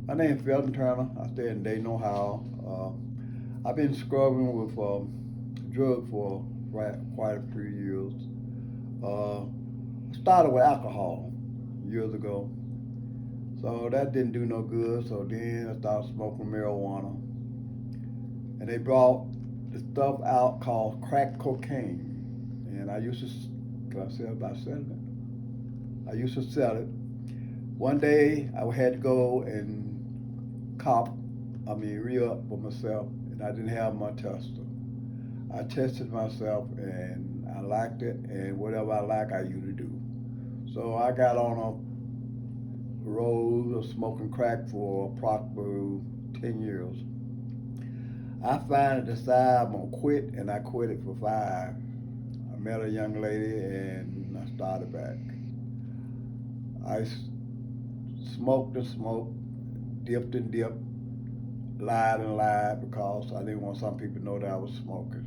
My name is Felton Turner. I stay in Dayton, Ohio. I've been struggling with drugs for quite a few years. I started with alcohol years ago, so that didn't do no good. So then I started smoking marijuana, and they brought the stuff out called crack cocaine, and I used to. Can I say about selling it? I used to sell it. One day I had to go and re-up for myself, and I didn't have my tester. I tested myself, and I liked it, and whatever I like, I usually do. So I got on a road of smoking crack for approximately 10 years. I finally decided I'm going to quit, and I quit it for 5. I met a young lady, and I started back. I smoked and smoked, dipped and dipped, lied and lied because I didn't want some people to know that I was smoking.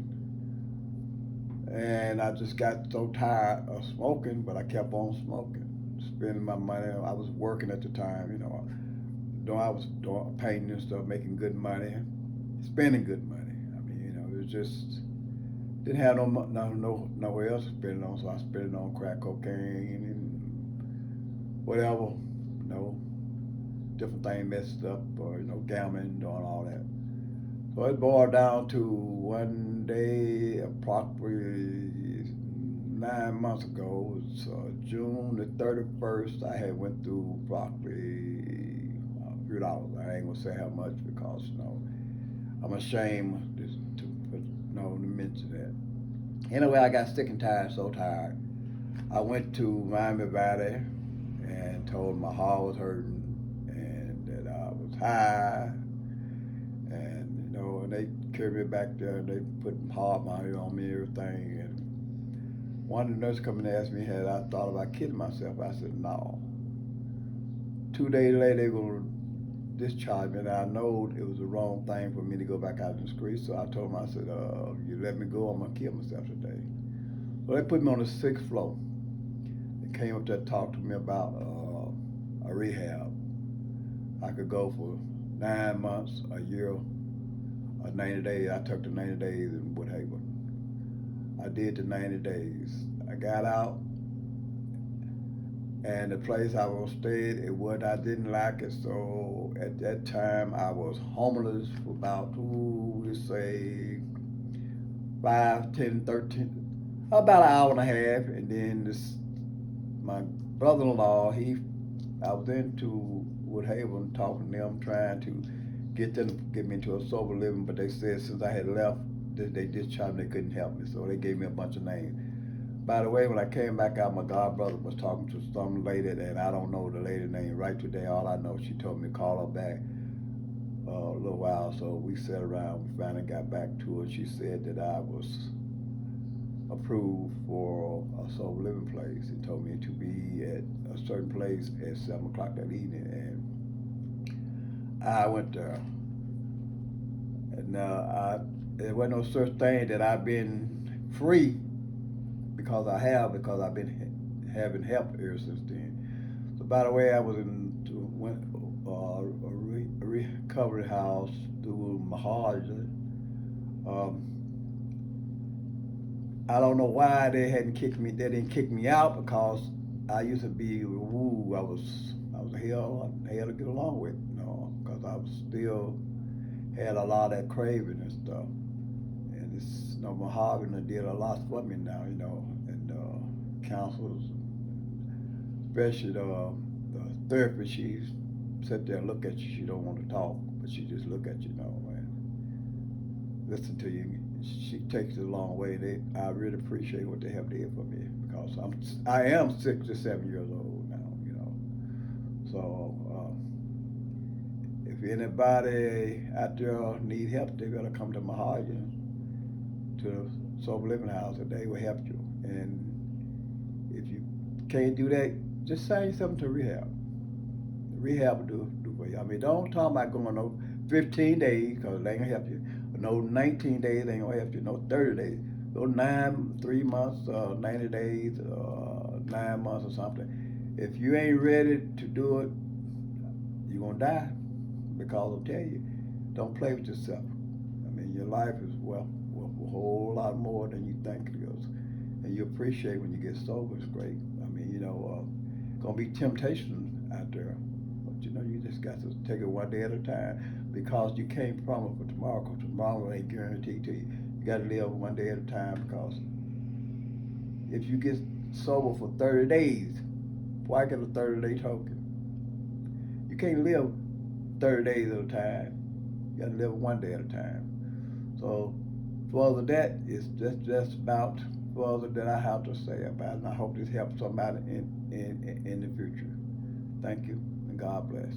And I just got so tired of smoking, but I kept on smoking, spending my money. I was working at the time, I was doing painting and stuff, making good money, spending good money. I mean, it was just didn't have nowhere else to spend it on, so I spent it on crack cocaine and whatever, you know, different things messed up, or gambling, doing all that. So it boiled down to one day, approximately 9 months ago. It was June the 31st. I had went through approximately a few dollars. I ain't gonna say how much because I'm ashamed to mention that. Anyway, I got sick and tired, so tired. I went to Miami Valley and told my heart was hurting and that I was high, and they carried me back there and they put hard money on me and everything. And one of the nurses come and asked me had I thought about killing myself. I said no. 2 days later they were gonna discharge me, and I know it was the wrong thing for me to go back out in the street. So I told them, I said, "You let me go, I'm gonna kill myself today." So they put me on the 6th floor. They came up there and talked to me about a rehab. I could go for 9 months, a year, 90 days. I took the 90 days in Woodhaven. I did the 90 days. I got out, and the place I was stayed, I didn't like it. So at that time, I was homeless for about, we say, 5, 10, 13, about an hour and a half. And then my brother-in-law, I was into Woodhaven talking to them, trying to get them to get me into a sober living, but they said since I had left, they discharged me, they couldn't help me, so they gave me a bunch of names. By the way, when I came back out, my god brother was talking to some lady that I don't know the lady name right today. All I know, she told me to call her back a little while, so we sat around. We finally got back to her. She said that I was approved for a sober living place and told me to be at a certain place at 7 o'clock that evening. And I went there, and there wasn't no such thing that I've been free because I've been having help ever since then. So by the way, I was went a recovery house through Mahaja. Um, I don't know why they hadn't kicked me. They didn't kick me out because I used to be woo. I was hell to get along with, because I was still had a lot of that craving and stuff. And it's Mojave did a lot for me now, and counselors, especially the therapist. She sit there and look at you. She don't want to talk, but she just look at you, and listen to you. She takes it a long way. I really appreciate what they have did for me because I am 67 years old now, So if anybody out there need help, they gotta come to Mahalia, to the sober living house, and they will help you. And if you can't do that, just sign yourself to rehab. Rehab will do for you. I mean, don't talk about going no 15 days because they ain't gonna help you. No 19 days ain't gonna help you. No 30 days. No 3 months, 90 days, 9 months or something. If you ain't ready to do it, you're gonna die. because I'll tell you, don't play with yourself. I mean, your life is worth a whole lot more than you think it is, and you appreciate when you get sober. It's great. I mean, gonna be temptation out there, but you just got to take it one day at a time because you can't promise for tomorrow. Because tomorrow ain't guaranteed to you. You got to live one day at a time because if you get sober for 30 days, why get a 30-day token? You can't live 30 days at a time. You got to live one day at a time. So, further that is just about further that I have to say about it. And I hope this helps somebody in the future. Thank you, and God bless.